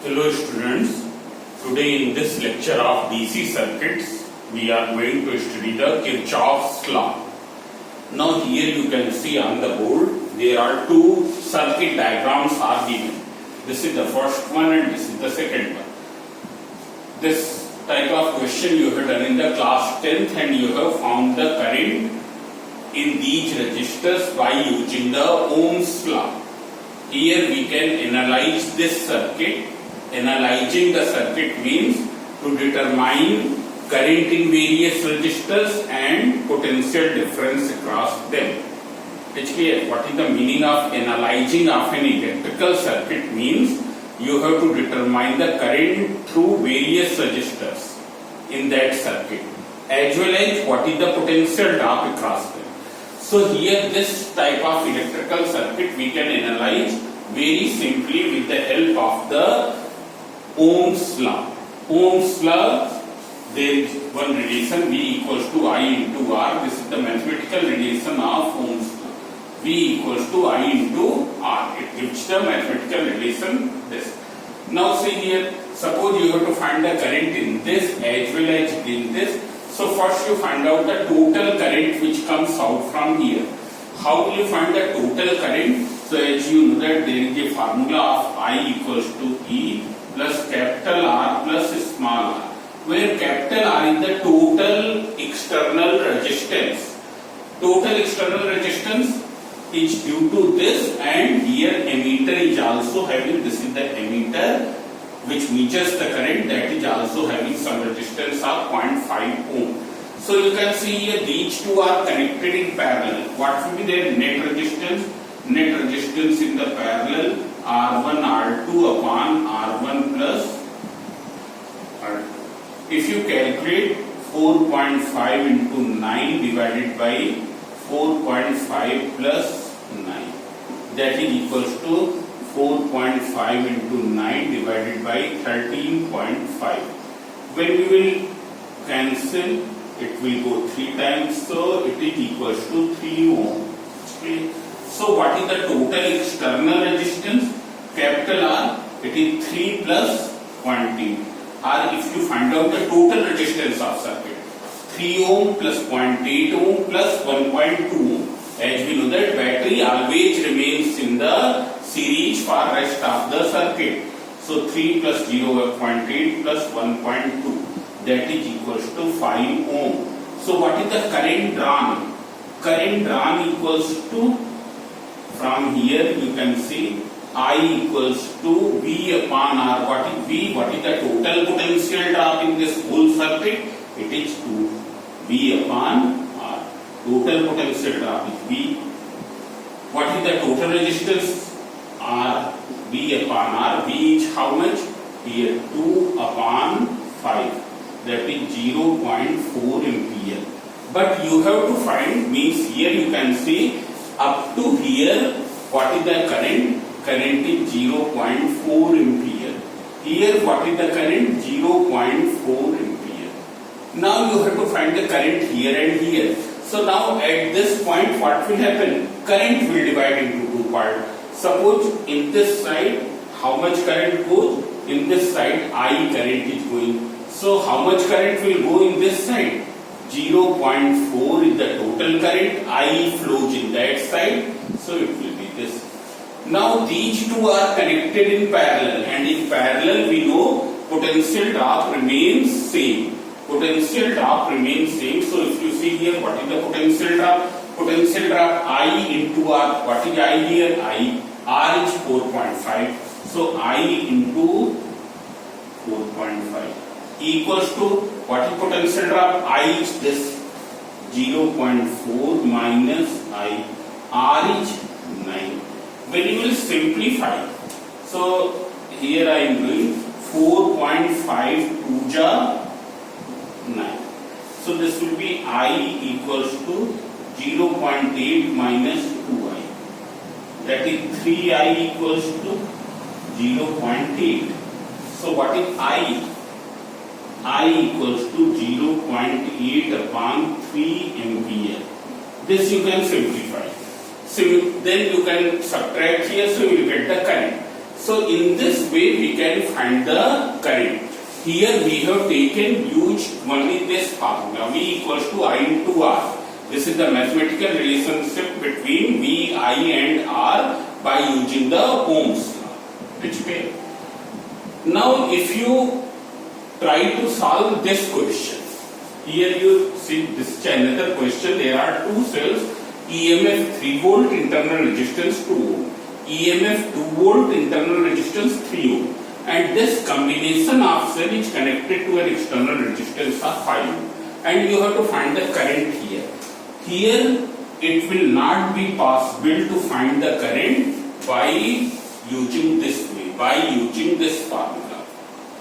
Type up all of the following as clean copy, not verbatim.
Hello students, today in this lecture of DC circuits, we are going to study the Kirchhoff's law. Now here you can see on the board, there are two circuit diagrams are given. This is the first one and this is the second one. This type of question you have done in the class 10th and you have found the current in these resistors by using the Ohm's law. Here we can analyze this circuit. Analyzing the circuit means to determine current in various resistors and potential difference across them. It's clear what is the meaning of analyzing of an electrical circuit means you have to determine the current through various resistors in that circuit as well as what is the potential drop across them. So here this type of electrical circuit we can analyze very simply with the help of the Ohm's law. Ohm's law, there is one relation V equals to I into R. This is the mathematical relation of Ohm's law. V equals to I into R. It gives the mathematical relation this. Now see here, suppose you have to find the current in this as well as in this. So first you find out the total current which comes out from here. How will you find the total current? So as you know that there is a formula of I equals to E plus capital R plus small r, where capital R is the total external resistance. Total external resistance is due to this, and here ammeter is also having, this is the ammeter which measures the current, that is also having some resistance of 0.5 ohm. So you can see here these two are connected in parallel. What will be their net resistance? Net resistance in the parallel R1 R2 upon R1 plus R2. If you calculate 4.5 into 9 divided by 4.5 plus 9, that is equals to 4.5 into 9 divided by 13.5. When we will cancel, it will go 3 times, so it is equals to 3 ohm. Okay. So what is the total external resistance? Capital R, it is 3 plus 0.8. Or if you find out the total resistance of circuit, 3 ohm plus 0.8 ohm plus 1.2 ohm. As we know that battery always remains in the series for rest of the circuit. So 3 plus 0.8 plus 1.2, that is equals to 5 ohm. So what is the current drawn? Current drawn equals to, from here you can see I equals to V upon R. What is V? What is the total potential drop in this whole circuit? It is 2 V upon R. Total potential drop is V. What is the total resistance? R. V upon R. V is how much? Here 2 upon 5. That is 0.4 ampere. But you have to find, means here you can see up to here what is the current? Current is 0.4 ampere. Here what is the current? 0.4 ampere. Now you have to find the current here and here. So now at this point what will happen? Current will divide into two parts. Suppose in this side how much current goes? In this side I current is going. So how much current will go in this side? 0.4 is the total current. I flows in that side. So it will be this. Now these two are connected in parallel, and in parallel we know potential drop remains same. Potential drop remains same. So if you see here, what is the potential drop? Potential drop I into R. What is I here? I. R is 4.5. So I into 4.5 equals to, what is potential drop? I is this 0.4 minus I. R is 9. When you will simplify, so here I am doing 4.5 to 9. So this will be I equals to 0.8 minus 2I. That is 3I equals to 0.8. So what is I? I equals to 0.8 upon 3 ampere. This you can simplify. So then you can subtract here, so you will get the current. So in this way we can find the current. Here we have used only this formula, V equals to I into R. This is the mathematical relationship between V, I and R by using the Ohm's law. Okay. Now if you try to solve this question, here you see this is another question. There are two cells, EMF 3 volt, internal resistance 2 ohm, EMF 2 volt, internal resistance 3 ohm, and this combination of cell is connected to an external resistance of 5 ohm, and you have to find the current here. Here it will not be possible to find the current by using this way, by using this formula.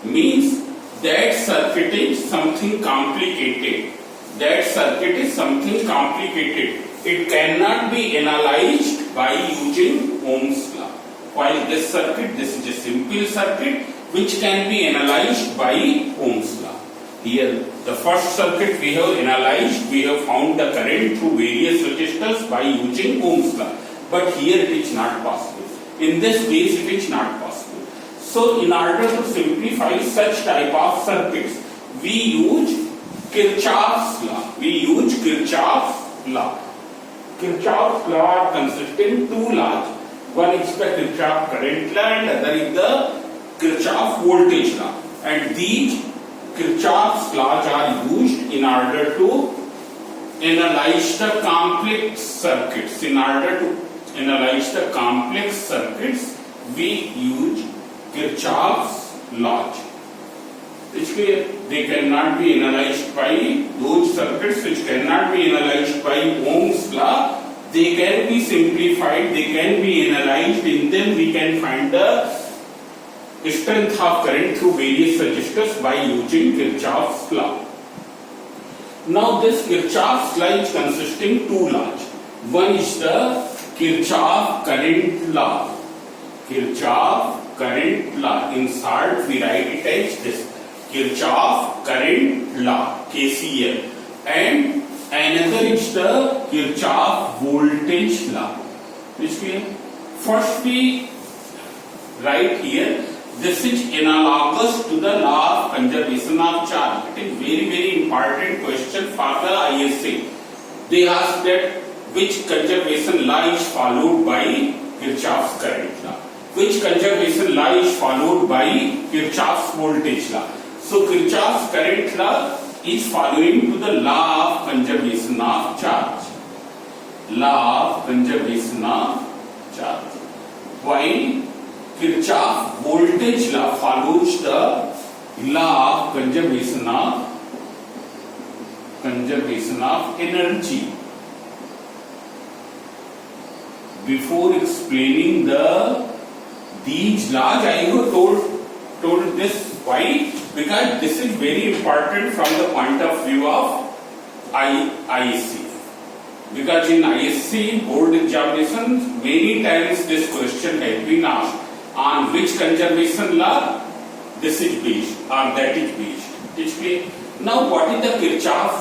Means that circuit is something complicated. That circuit is something complicated. It cannot be analyzed by using Ohm's law. While this circuit, this is a simple circuit which can be analyzed by Ohm's law. Here, the first circuit we have analyzed, we have found the current through various resistors by using Ohm's law. But here it is not possible. In this case, it is not possible. So, in order to simplify such type of circuits, we use Kirchhoff's law. We use Kirchhoff's law. Kirchhoff's law consisting two laws. One is the Kirchhoff current law and other is the Kirchhoff voltage law. And these Kirchhoff's laws are used in order to analyze the complex circuits. In order to analyze the complex circuits, we use Kirchhoff's laws. It's clear. They cannot be analyzed by those circuits which cannot be analyzed by Ohm's law. They can be simplified, they can be analyzed. In them we can find the strength of current through various resistors by using Kirchhoff's law. Now this Kirchhoff's law is consisting two laws. One is the Kirchhoff current law. Kirchhoff current law. In short, we write it as this: Kirchhoff current law, KCL. And another is the Kirchhoff voltage law. Is clear? First we write here, this is analogous to the law of conservation of charge. It is very important question for the ISA. They ask that which conservation law is followed by Kirchhoff's current law, which conservation law is followed by Kirchhoff's voltage law. So Kirchhoff's current law is following to the law of conservation of charge. Law of conservation of charge. While Kirchhoff voltage law follows the law of conservation of energy. Before explaining these laws, I have told this. Why? Because this is very important from the point of view of ISC. Because in ISC board examinations, many times this question has been asked: on which conservation law this is based or that is based. It's clear. Now, what is the Kirchhoff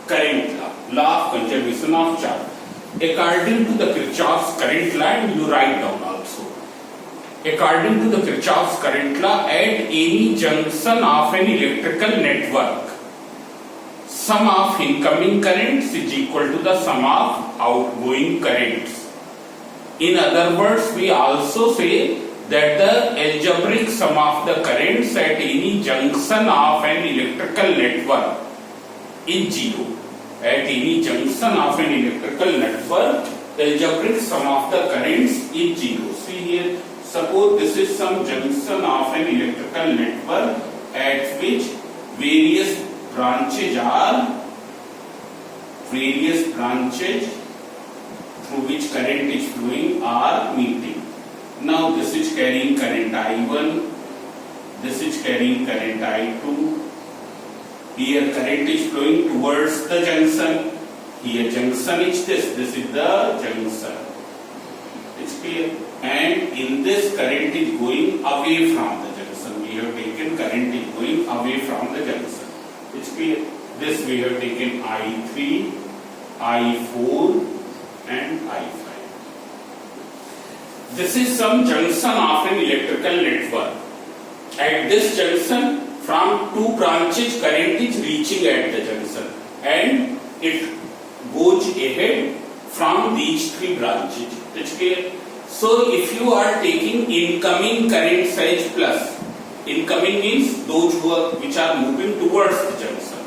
current law? Law of conservation of charge. According to the Kirchhoff's current law, and you write down also. According to the Kirchhoff's current law, at any junction of an electrical network, sum of incoming currents is equal to the sum of outgoing currents. In other words, we also say that the algebraic sum of the currents at any junction of an electrical network is zero. At any junction of an electrical network, the algebraic sum of the currents is zero. See here. Suppose this is some junction of an electrical network at which various branches through which current is flowing are meeting. Now this is carrying current I1, this is carrying current I2. Here current is flowing towards the junction. Here junction is this is the junction. It's clear. And in this current is going away from the junction. We have taken current is going away from the junction. It's clear. This we have taken I3 I4 and I5. This is some junction of an electrical network. At this junction, from two branches, current is reaching at the junction, and it goes ahead from these three branches. It's clear? So, if you are taking incoming current size plus, incoming means those which are moving towards the junction.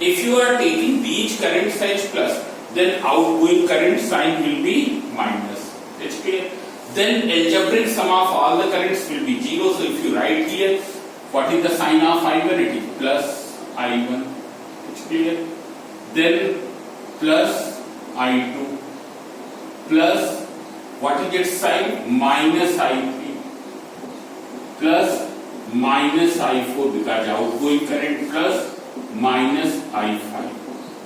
If you are taking these current size plus, then outgoing current sign will be minus. It's clear? Then algebraic sum of all the currents will be 0. So, if you write here, what is the sign of I1? It is plus I1. It's clear? Then plus I2 plus what is its sign? Minus I3 plus minus I4 because outgoing current plus minus I5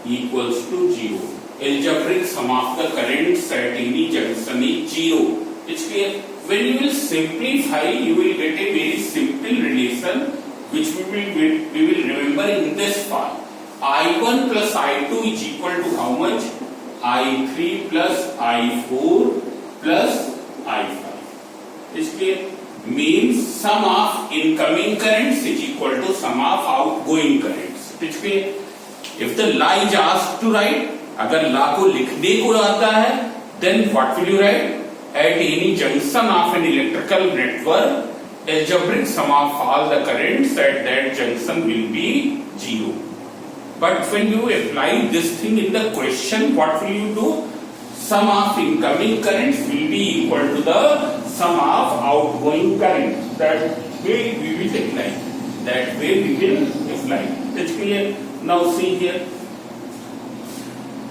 equals to 0. Algebraic sum of the currents at any junction is 0. It's clear? When you will simplify, you will get a very simple relation which we will remember in this form. I1 plus I2 is equal to how much? I3 plus I4 plus I5. It's clear? Means sum of incoming currents is equal to sum of outgoing currents. It's clear? If the law is asked to write, अगर law को लिखने को आता है, then what will you write? At any junction of an electrical network, algebraic sum of all the currents at that junction will be 0. But when you apply this thing in the question, what will you do? Sum of incoming currents will be equal to the sum of outgoing currents. That way we will apply. That way we will apply. It's clear? Now see here.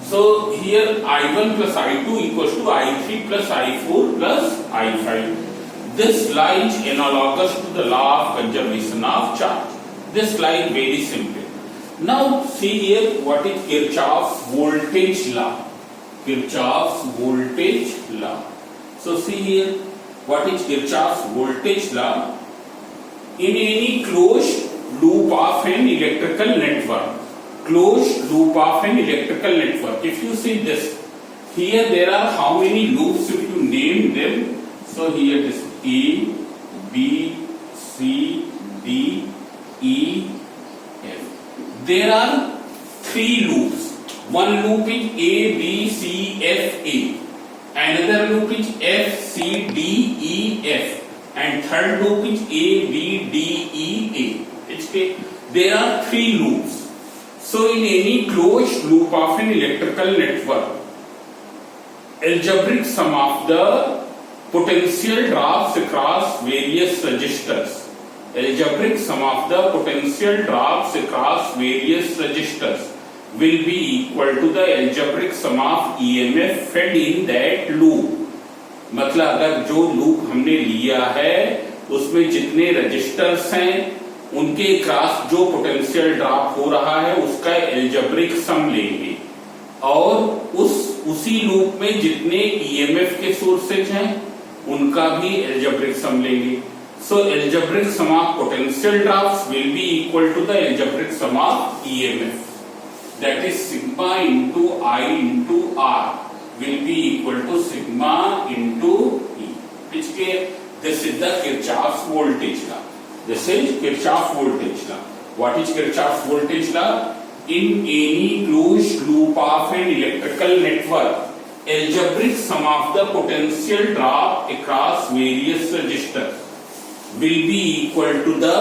So here I1 plus I2 equals to I3 plus I4 plus I5. This law is analogous to the law of conservation of charge. This law is very simple. Now see here what is Kirchhoff's voltage law. Kirchhoff's voltage law. So see here what is Kirchhoff's voltage law. In any closed loop of an electrical network. Closed loop of an electrical network. If you see this, here there are how many loops if you name them. So here this A, B, C, D, E, F. There are three loops. One loop is A, B, C, F, A. Another loop is F, C, D, E, F. And third loop is A, B, D, E, A. It's okay. There are three loops. So in any closed loop of an electrical network, algebraic sum of the potential drops across various resistors. Algebraic sum of the potential drops across various resistors will be equal to the algebraic sum of EMF fed in that loop. मतलब अगर जो loop हमने लिया है उसमें जितने registers हैं उनके क्रॉस जो पोटेंशियल ड्रॉप हो रहा है उसका एल्जेब्रिक सम लेंगे और उसी लूप में जितने ईएमएफ के सोर्सेज हैं उनका भी एल्जेब्रिक सम लेंगे. So algebraic sum of potential drops will be equal to the algebraic sum of EMF. That is sigma into I into R will be equal to sigma into E. Which this is the Kirchhoff's voltage law. This is Kirchhoff's voltage law. What is Kirchhoff's voltage law? In any closed loop of an electrical network, algebraic sum of the potential drop across various resistors will be equal to the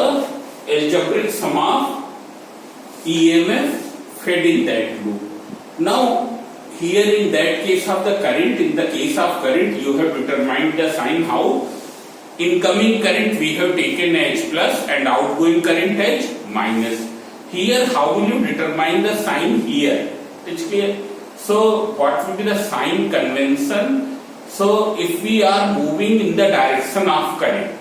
algebraic sum of EMF fed in that loop. Now, here in that case of the current, in the case of current, you have determined the sign how. Incoming current we have taken as plus and outgoing current as minus. Here, how will you determine the sign here? It's clear. So, what will be the sign convention? So, if we are moving in the direction of current,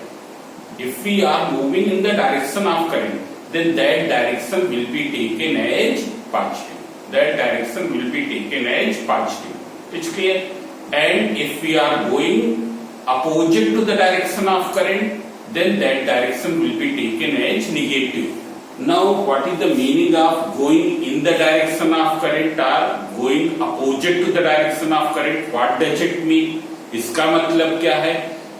then that direction will be taken as positive. That direction will be taken as positive. It's clear. And if we are going opposite to the direction of current, then that direction will be taken as negative. Now, what is the meaning of going in the direction of current or going opposite to the direction of current? What does it mean? इसका मतलब क्या है?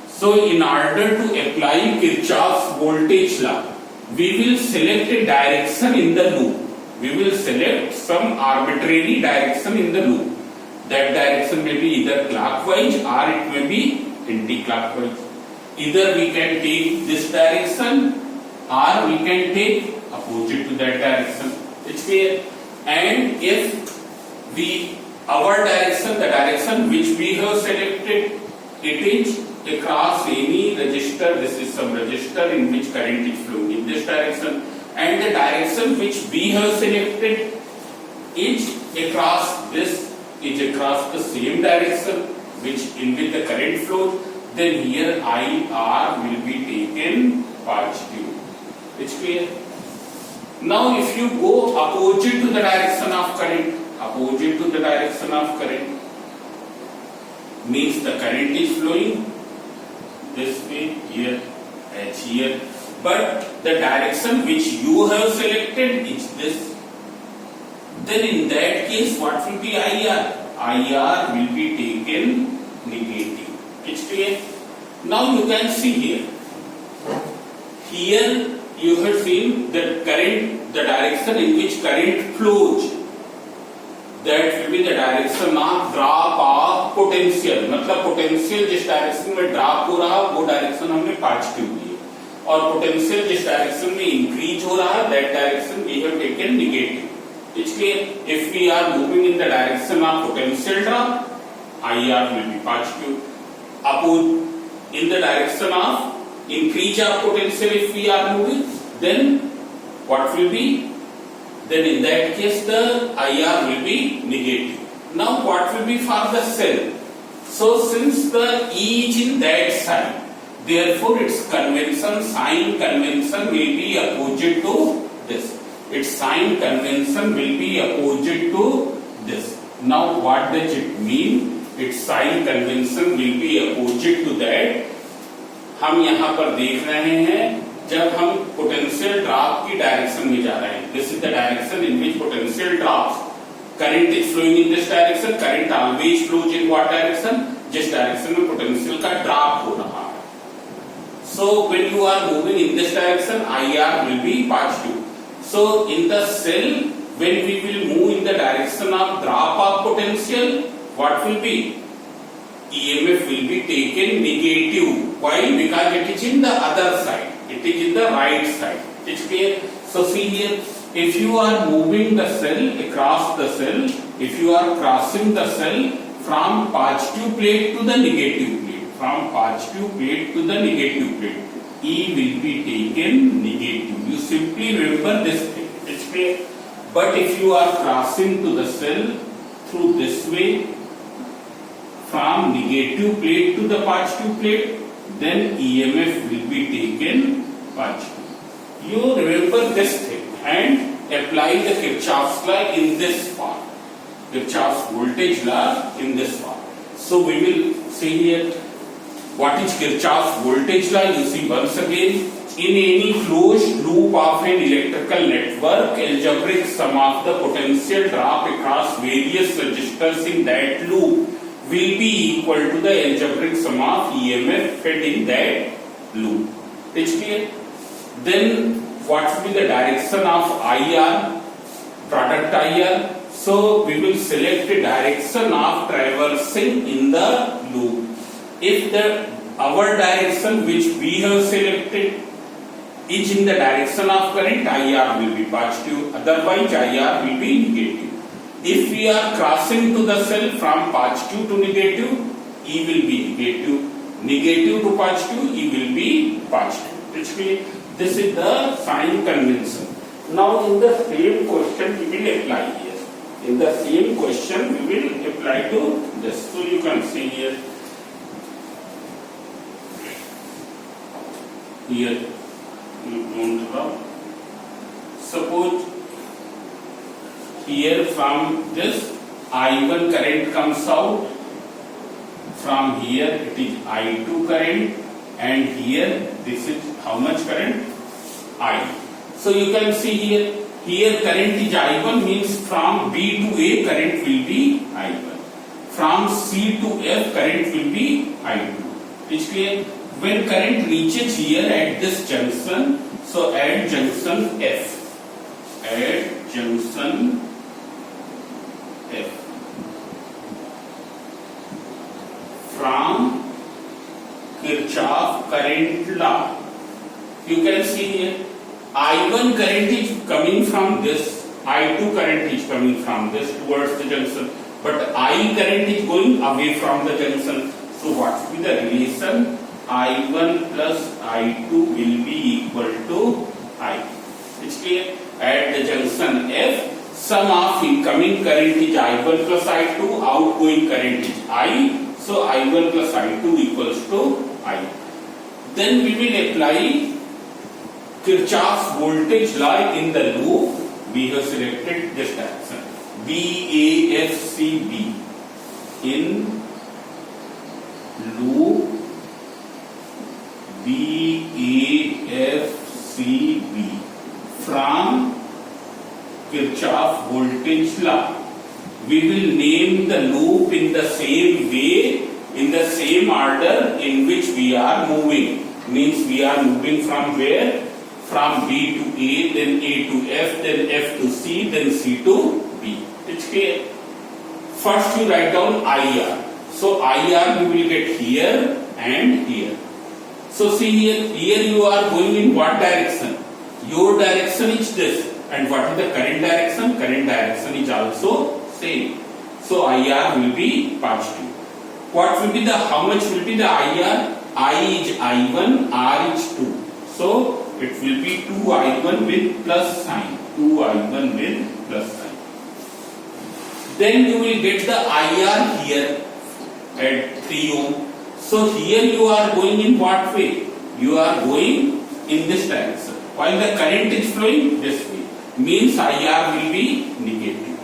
So, in order to apply Kirchhoff's voltage law, we will select a direction in the loop. We will select some arbitrary direction in the loop. That direction may be either clockwise or it may be anti-clockwise. Either we can take this direction or we can take opposite to that direction. It's clear. And if our direction, the direction which we have selected, it is across any resistor. This is some resistor in which current is flowing in this direction, and the direction which we have selected is across the same direction which in which the current flows. Then here IR will be taken positive. It's clear. Now, if you go opposite to the direction of current, means the current is flowing this way here, H here, but the direction which you have selected is this. Then in that case, what will be IR? IR will be taken negative. It's clear. Now you can see here. Here you have seen that current, the direction in which current flows, that will be the direction of drop of potential. मतलब potential जिस direction में drop हो रहा वो direction हमने positive ली, और potential जिस direction में इंक्रीज हो रहा that direction we have taken negative. It's clear. If we are moving in the direction of potential drop, IR will be positive. In the direction of increase of potential, if we are moving, then what will be? Then in that case the IR will be negative. Now what will be for the cell? So since the E is in that side, therefore its convention, sign convention will be opposite to this. Its sign convention will be opposite to this. Now what does it mean? Its sign convention will be opposite to that. हम यहाँ पर देख रहे हैं जब हम potential drop की direction में जा रहे हैं. This is the direction in which potential drops. Current is flowing in this direction. Current always flows in what direction? जिस डायरेक्शन में पोटेंशियल का ड्रॉप हो रहा है. So when you are moving in this direction, IR will be positive. So in the cell, when we will move in the direction of drop of potential, what will be? EMF will be taken negative. Why? Because it is in the other side. It is in the right side. It's clear. So see here, if you are moving the cell across the cell, if you are crossing the cell from positive plate to the negative plate, from positive plate to the negative plate, E will be taken negative. You simply remember this thing. It's clear. But if you are crossing to the cell through this way, from negative plate to the positive plate, then EMF will be taken positive. You remember this thing and apply the Kirchhoff's law in this part. Kirchhoff's voltage law in this part. So we will see here. What is Kirchhoff's voltage law? You see once again, in any closed loop of an electrical network, algebraic sum of the potential drop across various resistors in that loop will be equal to the algebraic sum of EMF fed in that loop. It's clear? Then what will be the direction of IR, product IR? So we will select a direction of traversing in the loop. If our direction which we have selected is in the direction of current, IR will be positive. Otherwise, IR will be negative. If we are crossing to the cell from positive to negative, E will be negative. Negative to positive, E will be positive. It's clear. This is the sign convention. Now, in the same question, we will apply here. In the same question, we will apply to this. So you can see here. Here you don't have. Suppose here from this I1 current comes out. From here it is I2 current, and here this is how much current? I. So you can see here current is I1 means from B to A current will be I1. From C to F current will be I2. It's clear? When current reaches here at this junction, so at junction F, at junction F, from Kirchhoff current law, you can see here I1 current is coming from this, I2 current is coming from this towards the junction, but I current is going away from the junction. So what will be the relation? I1 plus I2 will be equal to I. It's clear? At the junction F, sum of incoming current is I1 plus I2, outgoing current is I. So I1 plus I2 equals to I. Then we will apply Kirchhoff's voltage law in the loop. We have selected this direction, B, A, F, C, B. In loop B, A, F, C, B from Kirchhoff voltage law. We will name the loop in the same way, in the same order in which we are moving. Means we are moving from where? From B to A, then A to F, then F to C, then C to B. It's clear? First you write down IR. So IR we will get here and here. So see here you are going in what direction? Your direction is this. And what is the current direction? Current direction is also same. So IR will be positive. What will be the, how much will be the IR? I is I1, R is 2. So it will be 2I1 with plus sign. 2I1 with plus sign. Then you will get the IR here at 3 ohm. So here you are going in what way? You are going in this direction. While the current is flowing this way. Means IR will be negative.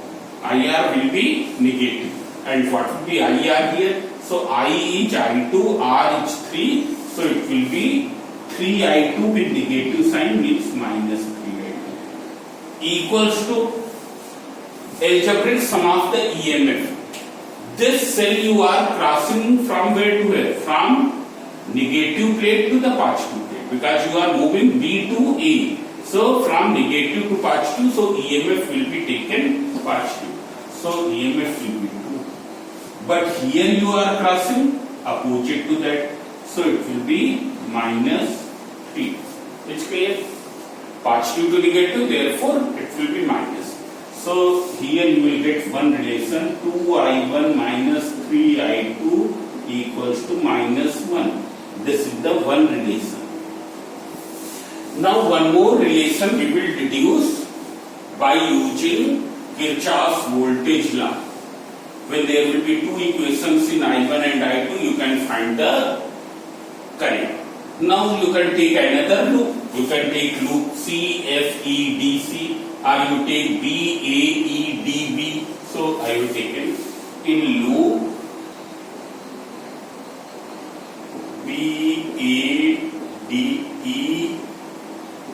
IR will be negative. And what will be IR here? So I is I2, R is 3. So it will be 3I2 with negative sign means minus 3I2. Equals to algebraic sum of the EMF. This cell you are crossing from where to where? From negative plate to the positive plate. Because you are moving B to A. So from negative to positive, so EMF will be taken positive. So EMF will be 2. But here you are crossing opposite to that. So it will be minus 3. It's clear? Positive to negative, therefore it will be minus. So here you will get one relation, 2I1 minus 3I2 equals to minus 1. This is the one relation. Now one more relation we will deduce by using Kirchhoff's voltage law. When there will be two equations in I1 and I2, you can find the current. Now you can take another loop. You can take loop C, F, E, D, C, or you take B, A, E, D, B. So I have taken in loop B, A, D, E,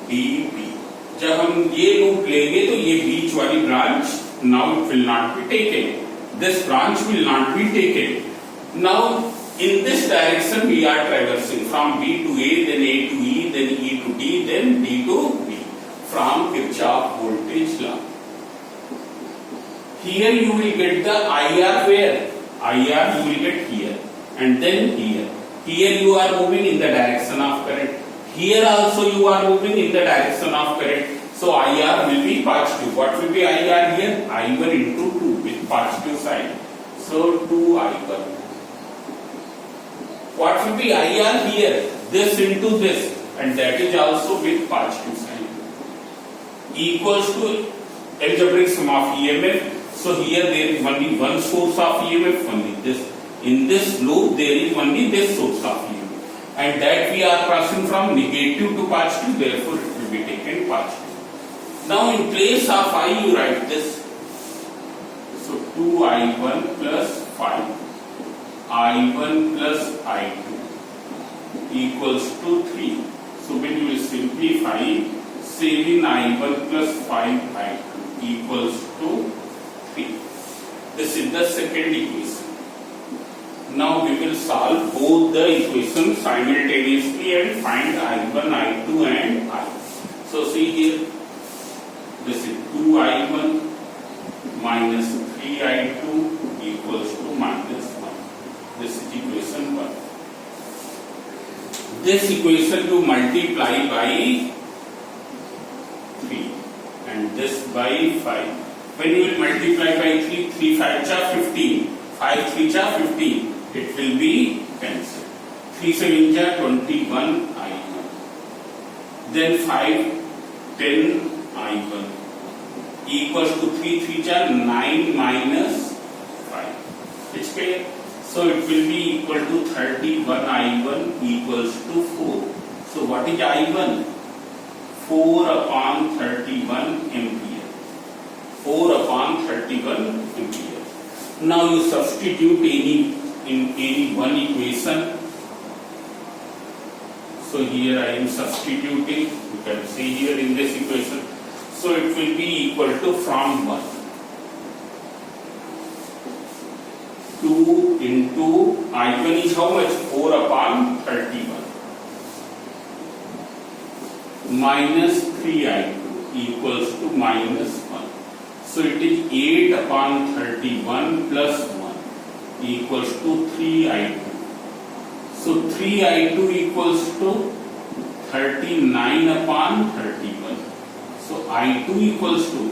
D, B. जब हम ये loop लेंगे तो ये बीच वाली branch now it will not be taken. This branch will not be taken. Now in this direction we are traversing from B to A, then A to E, then E to D, then D to B. From Kirchhoff voltage law. Here you will get the IR where? IR you will get here and then here. Here you are moving in the direction of current. Here also you are moving in the direction of current. So IR will be positive. What will be IR here? I1 into 2 with positive sign. So 2I1. What will be IR here? This into this, and that is also with positive sign. Equals to algebraic sum of EMF. So here there is only one source of EMF, only this. In this loop there is only this source of EMF, and that we are crossing from negative to positive. Therefore, it will be taken positive. Now in place of I, you write this. So 2I1 plus 5. I1 plus I2 equals to 3. So when you will simplify, 7I1 plus 5I2 equals to 3. This is the second equation. Now we will solve both the equations simultaneously and find I1, I2 and I. So see here, this is 2I1 minus 3I2 equals to minus 1. This is equation 1. This equation you multiply by 3 and this by 5. When you will multiply by 3, 3 5 are 15, 5 3 are 15, it will be cancelled. 3 7 are 21 I1. Then 5 10 I1 equals to 3 3 are 9 minus 5. It's clear? So it will be equal to 31 I1 equals to 4. So what is I1? 4 upon 31 ampere. 4 upon 31 ampere. Now you substitute in any one equation. So here I am substituting. You can see here in this equation. So it will be equal to from 1. 2 into I1 is how much? 4 upon 31 minus 3I2 equals to minus 1. So it is 8 upon 31 plus 1 equals to 3I2. So 3I2 equals to 39 upon 31. So I2 equals to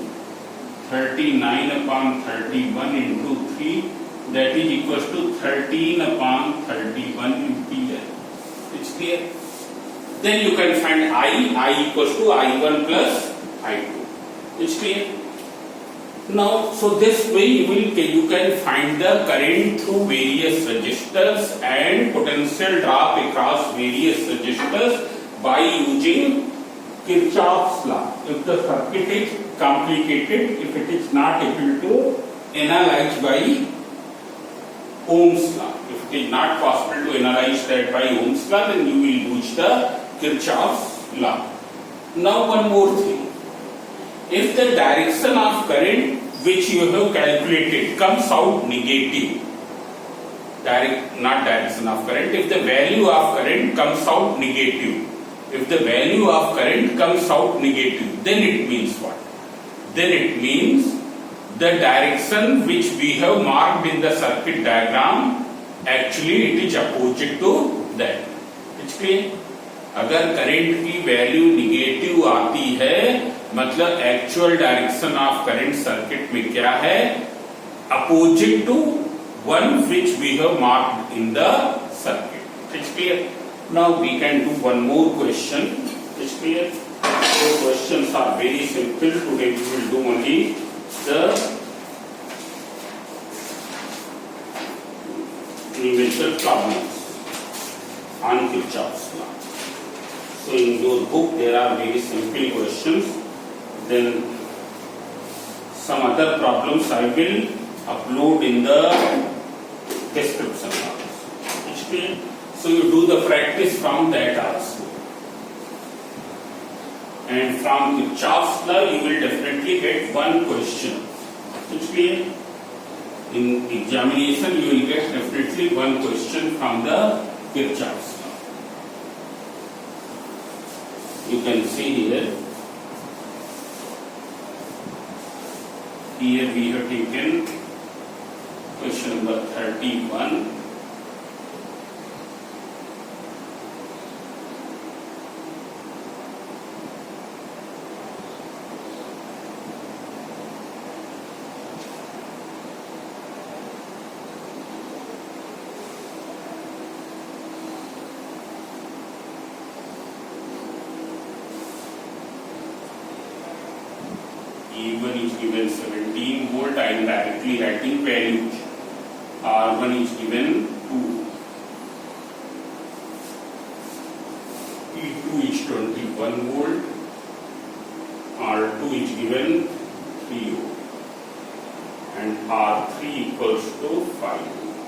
39 upon 31 into 3, that is equals to 13 upon 31 ampere. It's clear? Then you can find I equals to I1 plus I2. It's clear? Now, so this way you can find the current through various resistors and potential drop across various resistors by using Kirchhoff's law. If the circuit is complicated, if it is not able to analyze by Ohm's law, if it is not possible to analyze that by Ohm's law, then you will use the Kirchhoff's law. Now one more thing. If the direction of current which you have calculated comes out negative, not direction of current, if the value of current comes out negative, if the value of current comes out negative, then it means what? Then it means the direction which we have marked in the circuit diagram, actually it is opposite to that. It's clear? अगर current की value negative आती है, मतलब actual direction of current circuit में क्या है? Opposite to one which we have marked in the circuit. It's clear? Now we can do one more question. It's clear? So questions are very simple. Today we will do only the numerical problems on Kirchhoff's law. So in your book there are very simple questions. Then some other problems I will upload in the description box. So you do the practice from that also. And from Kirchhoff's law you will definitely get one question. It's clear? In examination you will get definitely one question from the Kirchhoff's law. You can see here. Here we have taken question number 31. E1 is given 17 volt. I am directly writing values. R1 is given 2. E2 is 21 volt. R2 is given 3 volt. And R3 equals to 5 volt.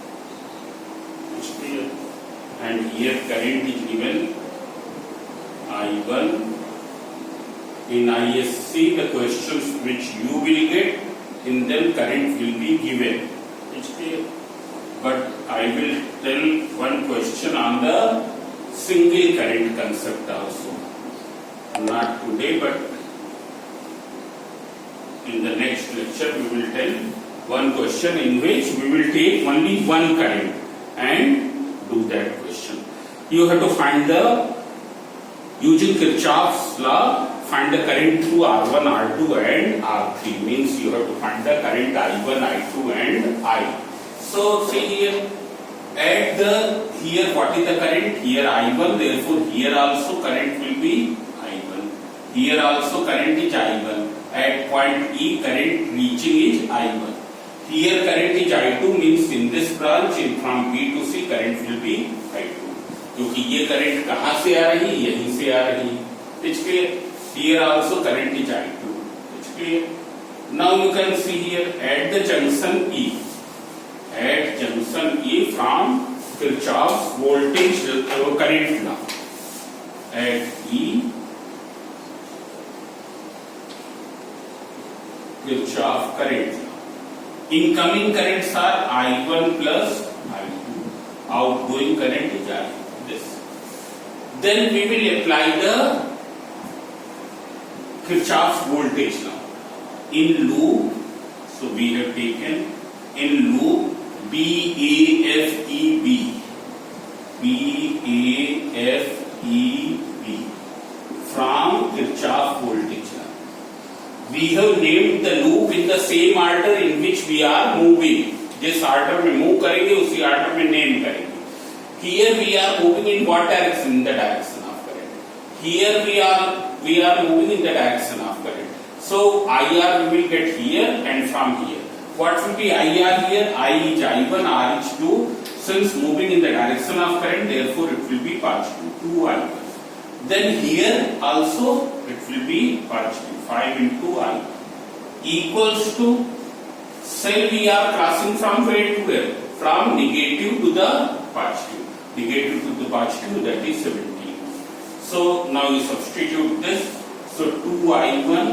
It's clear? And here current is given I1 In ISC, the questions which you will get, in them current will be given. It's clear. But I will tell one question on the single current concept also. Not today, but in the next lecture we will tell one question in which we will take only one current and do that question. You have to find using Kirchhoff's law, find the current through R1, R2 and R3. Means you have to find the current I1, I2 and I. So see here, here what is the current? Here I1, therefore here also current will be I1. Here also current is I1. At point E, current reaching is I1. Here current is I2, means in this branch, from B to C, current will be I2. क्योंकि ये current कहाँ से आ रही है? यहीं से आ रही है. It's clear. Here also current is I2. It's clear. Now you can see here at the junction E. At junction E from Kirchhoff's voltage current law. At E, Kirchhoff current law. Incoming currents are I1 plus I2. Outgoing current is I. This. Then we will apply the Kirchhoff's voltage law. In loop, so we have taken in loop BAFEB. BAFEB from Kirchhoff voltage law. We have named the loop in the same order in which we are moving. जिस order में move करेंगे उसी order में name करेंगे. Here we are moving in what direction? In the direction of current. Here we are moving in the direction of current. So IR we will get here and from here. What will be IR here? I is I1, R is 2. Since moving in the direction of current, therefore it will be positive, 2I1. Then here also it will be positive, 5 into I equals to, say we are crossing from where to where? From negative to the positive. Negative to the positive, that is 17. So now you substitute this. So 2I1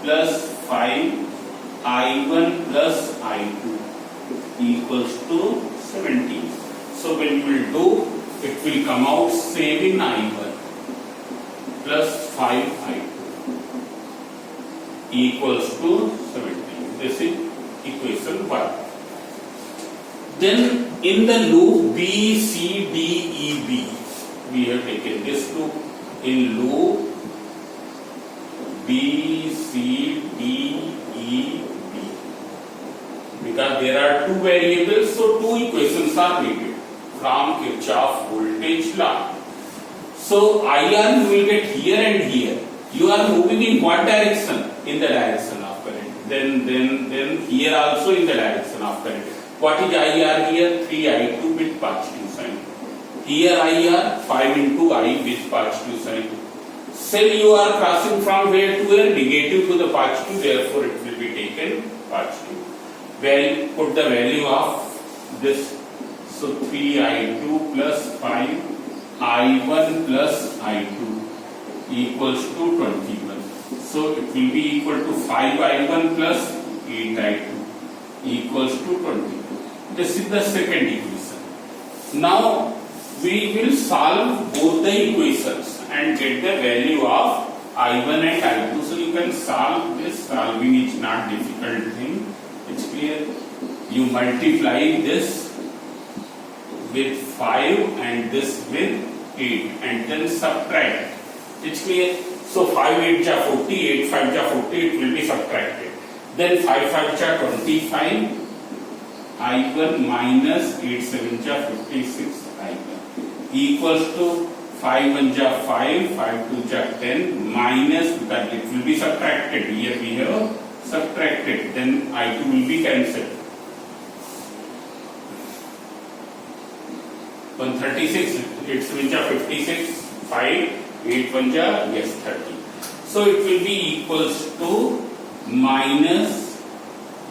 plus 5I1 plus I2 equals to 17. So when you will do, it will come out 7I1 plus 5I2 equals to 17. This is equation 1. Then in the loop BCDEB, we have taken this loop. In loop BCDEB, because there are two variables, so two equations are needed from Kirchhoff voltage law. So IR you will get here and here. You are moving in what direction? In the direction of current. Then here also in the direction of current. What is IR here? 3I2 with positive sign. Here IR 5 into I with positive sign. Say you are crossing from where to where? Negative to the positive, therefore it will be taken positive. Well, put the value of this. So 3I2 plus 5I1 plus I2 equals to 21. So it will be equal to 5I1 plus 8I2 equals to 22. This is the second equation. Now we will solve both the equations and get the value of I1 and I2. So you can solve this. Solving is not difficult thing. It's clear. You multiply this with 5 and this with 8 and then subtract. It's clear. So 5 8 ja 40, 8 5 ja 40, it will be subtracted. Then 5 5 ja 25, I1 minus 8 7 ja 56 I1 equals to 5 1 ja 5, 5 2 ja 10 minus, because it will be subtracted. Here we have subtracted. Then I2 will be cancelled. 136, 8 7 ja 56, 5, 8 1 ja, yes, 30. So it will be equals to minus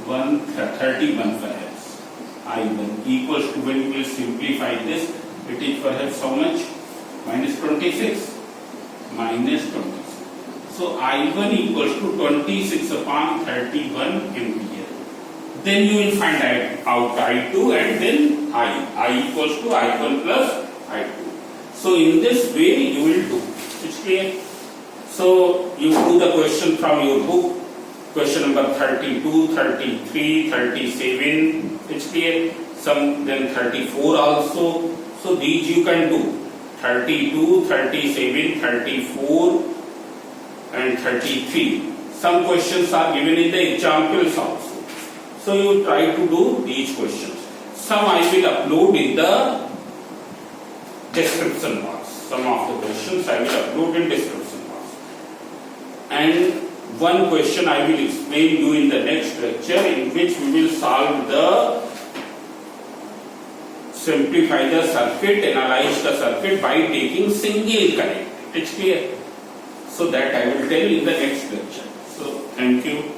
131 perhaps. I1 equals to, when you will simplify this, it is perhaps how much? Minus 26. Minus 26. So I1 equals to 26 upon 31 ampere. Then you will find out I2 and then I equals to I1 plus I2. So in this way you will do. It's clear? So you do the question from your book. Question number 32, 33, 37. It's clear? Then 34 also. So these you can do. 32, 37, 34 and 33. Some questions are given in the examples also. So you try to do these questions. Some I will upload in the description box. Some of the questions I will upload in description box. And one question I will explain you in the next lecture, in which we will solve simplify the circuit, analyze the circuit by taking single current. It's clear? So that I will tell in the next lecture. So thank you.